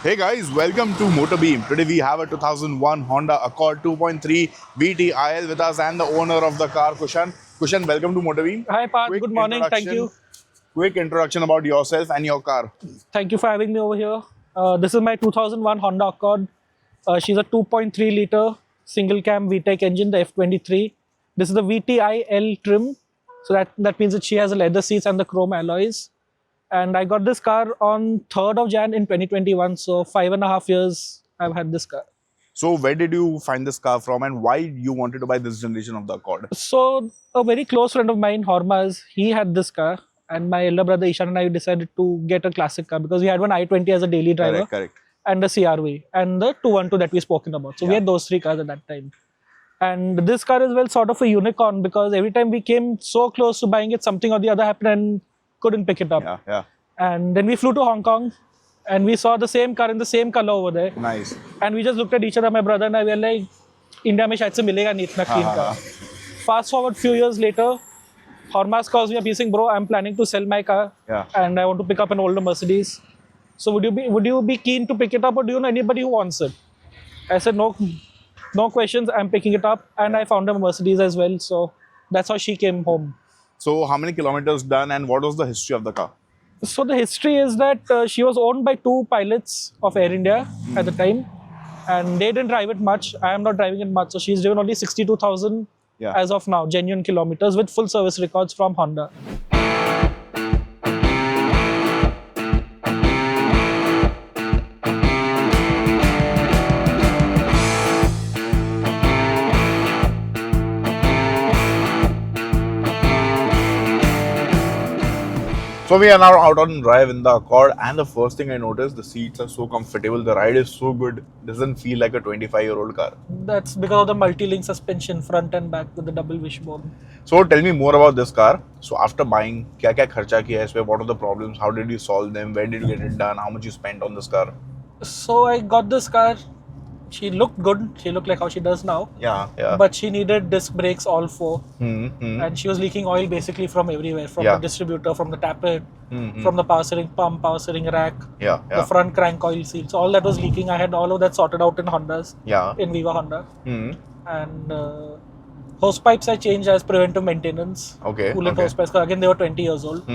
Hey guys, welcome to MotorBeam. Today we have a 2001 Honda Accord 2.3 VTi-L with us and the owner of the car, Kushan. Kushan, welcome to MotorBeam. Hi, Parth. Quick Good morning. Thank introduction, you. quick introduction about yourself and your car. Thank you for having me over here. This is my 2001 Honda Accord. She's a 2.3 liter single cam VTEC engine, the F23. This is the VTi-L trim. So that means that she has the leather seats and the chrome alloys. And I got this car on 3rd of Jan in 2021. So 5.5 years I've had this car. So where did you find this car from and why you wanted to buy this generation of the Accord? So a very close friend of mine, Hormaz, he had this car. And my elder brother Ishan and I decided to get a classic car because we had one i20 as a daily driver. Correct. And the CRV and the 212 that we spoken about. So we had those three cars at that time. And this car is well sort of a unicorn because every time we came so close to buying it, something or the other happened and couldn't pick it up. Yeah. And then we flew to Hong Kong and we saw the same car in the same color over there. Nice. And we just looked at each other, my brother and I, were like, India mein shayad se milega nahi itna clean car. Fast forward few years later, Hormaz calls me up, he's saying, bro, I'm planning to sell my car and I want to pick up an older Mercedes. So would you be keen to pick it up or do you know anybody who wants it? I said, no questions, I'm picking it up. And I found a Mercedes as well. So that's how she came home. So how many kilometers done and what was the history of the car? So the history is that she was owned by two pilots of Air India at the time. And they didn't drive it much. I am not driving it much. So she's driven only 62,000 as of now, genuine kilometers with full service records from Honda. So we are now out on drive in the Accord and the first thing I noticed, the seats are so comfortable, the ride is so good, doesn't feel like a 25-year-old car. That's because of the multi-link suspension front and back with the double wishbone. So tell me more about this car. So after buying, क्या खर्चा किया है इसमें? What are the problems? How did you solve them? Where did you get it done? How much you spent on this car? So I got this car. She looked good. She looked like how she does now. Yeah. But she needed disc brakes, all four. Mm-hmm. And she was leaking oil basically from everywhere. From the distributor, from the tappet, from the power steering pump, power steering rack, the front crank oil seal. So all that was leaking. I had all of that sorted out in Hondas. In Viva Honda. And hose pipes I changed as preventive maintenance. Coolant hose pipes. Again, they were 20 years old.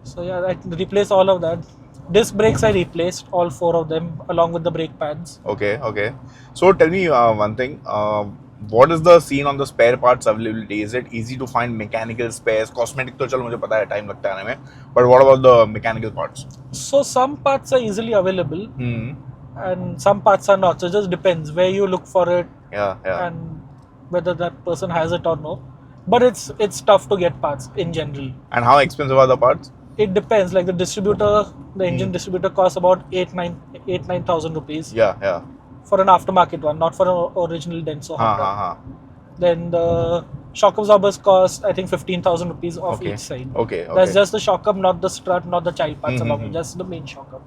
So yeah, I replaced all of that. Disc brakes I replaced, all four of them, along with the brake pads. Okay. So tell me one thing. What is the scene on the spare parts availability? Is it easy to find mechanical spares? Cosmetic तो चलो मुझे पता है time लगता है आने में. But what about the mechanical parts? So some parts are easily available, and some parts are not. So it just depends where you look for it, and whether that person has it or no. But it's tough to get parts in general. And how expensive are the parts? It depends. Like the distributor, the engine distributor costs about 8,000-9,000 rupees. Yeah. For an aftermarket one, not for an original Denso Honda. Then the shock absorbers cost, I think, 15,000 rupees off each side. Okay. That's just the shock up, not the strut, not the child parts along with, just the main shock up.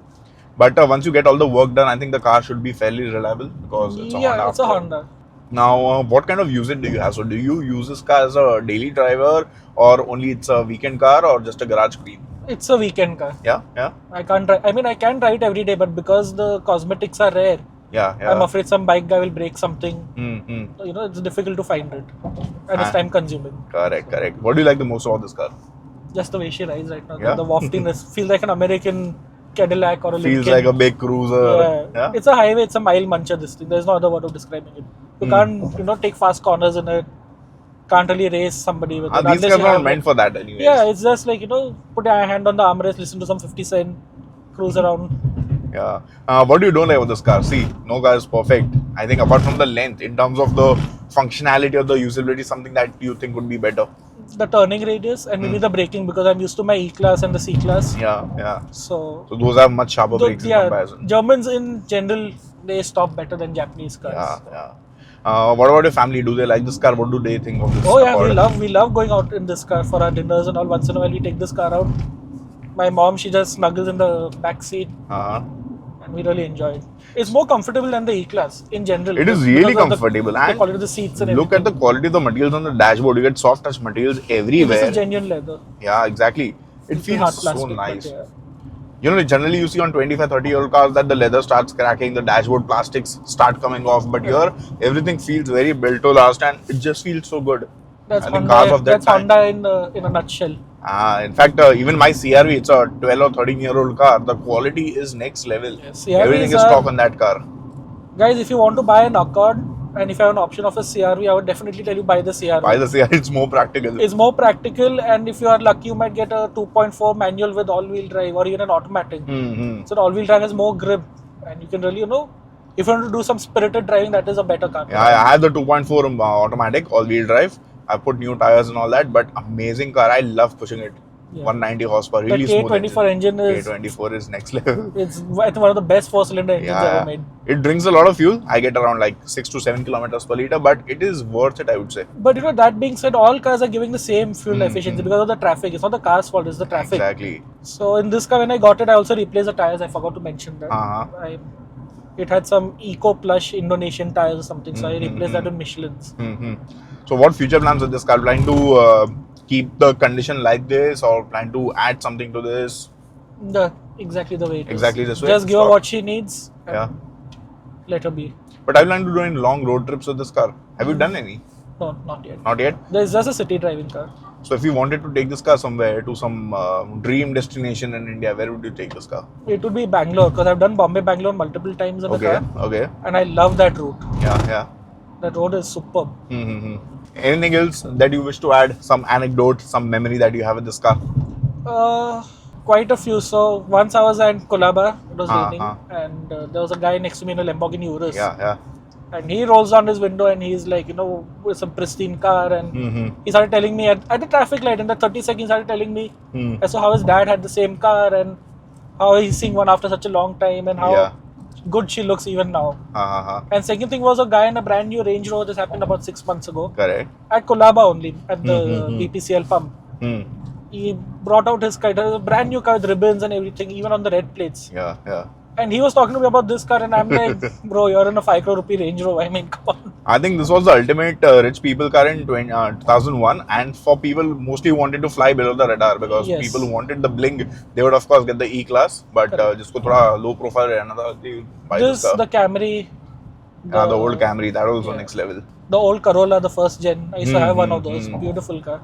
But once you get all the work done, I think the car should be fairly reliable because it's a Honda. Yeah, it's a Honda. Now, what kind of usage do you have? So, do you use this car as a daily driver or only it's a weekend car or just a garage clean? It's a weekend car. Yeah. I can't drive. I mean, I can drive it every day, but because the cosmetics are rare, I'm afraid some bike guy will break something. You know, it's difficult to find it, and it's time consuming. Correct. What do you like the most about this car? Just the way she rides right now. The waftiness feels like an American Cadillac or a Lincoln. Feels like a big cruiser. Yeah. It's a highway. It's a mile muncher. This thing. There's no other word of describing it. You can't, take fast corners in it. Can't really race somebody with it. These cars are not meant for that anyway. Yeah, it's just like, put your hand on the armrest, listen to some 50 Cent, cruise around. Yeah. What do you don't like about this car? See, no car is perfect. I think apart from the length, in terms of the functionality or the usability, something that you think would be better. The turning radius and maybe the braking, because I'm used to my E-Class and the C-Class. Yeah. So those are much sharper brakes in comparison. Germans in general, they stop better than Japanese cars. Yeah. What about your family? Do they like this car? What do they think of this car? Oh yeah, we love going out in this car for our dinners and all. Once in a while we take this car out. My mom, she just snuggles in the back seat. And we really enjoy it. It's more comfortable than the E-Class in general. It is really comfortable. The quality of the seats and look at the quality of the materials on the dashboard. You get soft touch materials everywhere. This is genuine leather. Yeah, exactly. It It's feels so plastic, nice. You know, generally you see on 25, 30-year-old cars that the leather starts cracking, the dashboard plastics start coming off. But here, everything feels very built to last, and it just feels so good. That's I think Honda. cars of that That's time. Honda in a nutshell. In fact, even my CRV, it's a 12 or 13-year-old car. The quality is next level. Yes, Everything is stock on that car. Guys, if you want to buy an Accord and if you have an option of a CRV, I would definitely tell you buy the CRV. Buy the CRV, it's more practical. It's more practical, and if you are lucky, you might get a 2.4 manual with all-wheel drive or even an automatic. So the all-wheel drive has more grip, and you can really, if you want to do some spirited driving, that is a better car. Yeah, I have the 2.4 automatic all-wheel drive. I put new tires and all that, but amazing car. I love pushing it. Yeah. 190 horsepower, really smooth. The K24 engine is... K24 is next level. It's one of the best 4-cylinder engines ever made. It drinks a lot of fuel. I get around like 6 to 7 kilometers per liter, but it is worth it, I would say. But that being said, all cars are giving the same fuel efficiency because of the traffic. It's not the car's fault, it's the traffic. Exactly. So in this car, when I got it, I also replaced the tires. I forgot to mention that. It had some Eco Plush Indonesian tires or something, so I replaced that with Michelin's. So what future plans with this car? Plan to keep the condition like this, or plan to add something to this? Exactly the way it is. Exactly this way? Just give her what she needs. Yeah. Let her be. But I plan to do any long road trips with this car. Have you done any? No, not yet. Not yet? There's just a city driving car. So if you wanted to take this car somewhere, to some dream destination in India, where would you take this car? It would be Bangalore, because I've done Bombay-Bangalore multiple times in the car. Okay. And I love that route. Yeah. That road is superb. Anything else that you wish to add? Some anecdote, some memory that you have with this car? Quite a few. So once I was at Colaba, it was raining, and there was a guy next to me in a Lamborghini Urus. Yeah. And he rolls down his window and he's like, with some pristine car, and he started telling me at the traffic light in the 30 seconds, he started telling me as to how his dad had the same car and how he's seeing one after such a long time and how good she looks even now. And second thing was a guy in a brand new Range Rover. This happened about 6 months ago. Correct. At Colaba only, at the VTi-L pump. He brought out his car, a brand new car with ribbons and everything, even on the red plates. Yeah. And he was talking to me about this car, and I'm like, bro, you're in a 5 crore rupee Range Rover. I mean, come on. I think this was the ultimate rich people car in 2001, and for people mostly who wanted to fly below the radar, because people who wanted the bling, they would of course get the E-Class, but jisko thoda low profile rehna tha, they buy this car. The Camry. The old Camry, that was also next level. The old Corolla, the first gen. I used to have one of those. Beautiful car.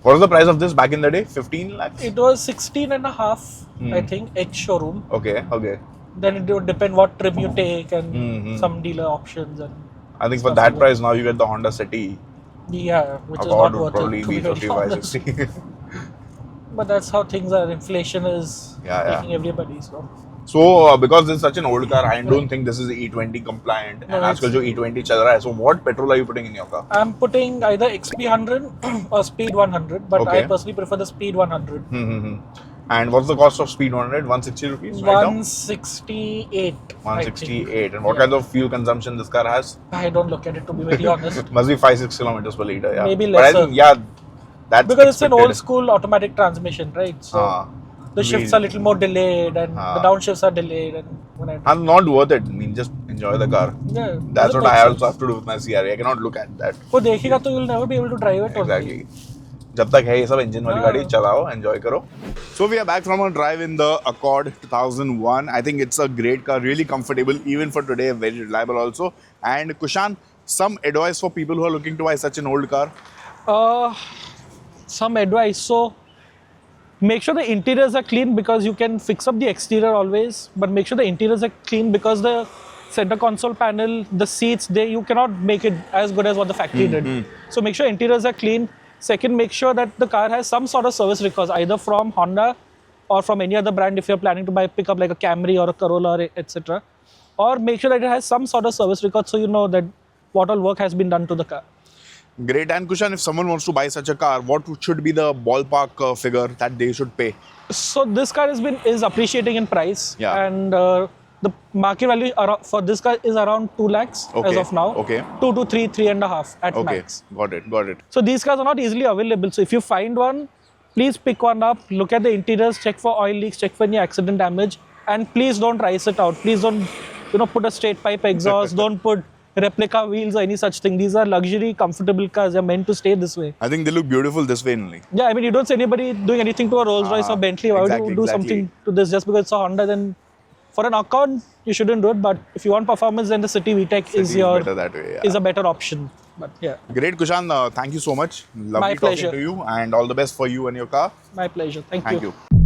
What was the price of this back in the day? 15 lakhs? It was 16 and a half, I think, ex-showroom. Okay. Then it would depend what trim you take and some dealer options. And I think for that price now you get the Honda City. Yeah, which Accord is not worth probably it, to be be 55, 60. But that's how things are. Inflation is making everybody so. So because this is such an old car, I don't think this is E20 compliant. And आजकल जो E20 चल रहा है, so what petrol are you putting in your car? I'm putting either XP100 or Speed 100, but I personally prefer the Speed 100. And what's the cost of Speed 100? 160 rupees right 168. 168. And what kind of fuel consumption this car has? I don't look at it, to be very honest. Must be 5-6 kilometers per liter. Yeah. Maybe lesser. But I think, that's because it's an old school automatic transmission, right? So the shifts are a little more delayed and the downshifts are delayed. And not worth it. I mean, just enjoy the car. Yeah, that's what I also have to do with my CRV. I cannot look at that. वो देखेगा तो you'll never be able to drive it. Exactly. जब तक है ये सब engine वाली गाड़ी चलाओ, enjoy करो. So we are back from our drive in the Accord 2001. I think it's a great car, really comfortable, even for today, very reliable also. And Kushan, some advice for people who are looking to buy such an old car? Some advice. So make sure the interiors are clean, because you can fix up the exterior always, but make sure the interiors are clean, because the center console panel, the seats, you cannot make it as good as what the factory did. So make sure interiors are clean. Second, make sure that the car has some sort of service records, either from Honda or from any other brand if you're planning to pick up like a Camry or a Corolla, etc. Or make sure that it has some sort of service record, so you know that what all work has been done to the car. Great. And Kushan, if someone wants to buy such a car, what should be the ballpark figure that they should pay? So this car is appreciating in price, and the market value for this car is around 2 lakhs as of now. 2 to 3.5 at max. Got it. So these cars are not easily available. So if you find one, please pick one up, look at the interiors, check for oil leaks, check for any accident damage, and please don't race it out. Please don't, put a straight pipe exhaust. Don't put, replica wheels or any such thing. These are luxury, comfortable cars. They're meant to stay this way. I think they look beautiful this way only. Yeah, I mean, you don't see anybody doing anything to a Rolls Royce or Bentley. Why would you do something to this just because it's a Honda? Then for an Accord, you shouldn't do it. But if you want performance, then the City VTEC is a better option. But yeah. Great, Kushan. Thank you so much. Lovely talking to you, and all the best for you and your car. My pleasure. Thank you. Thank you.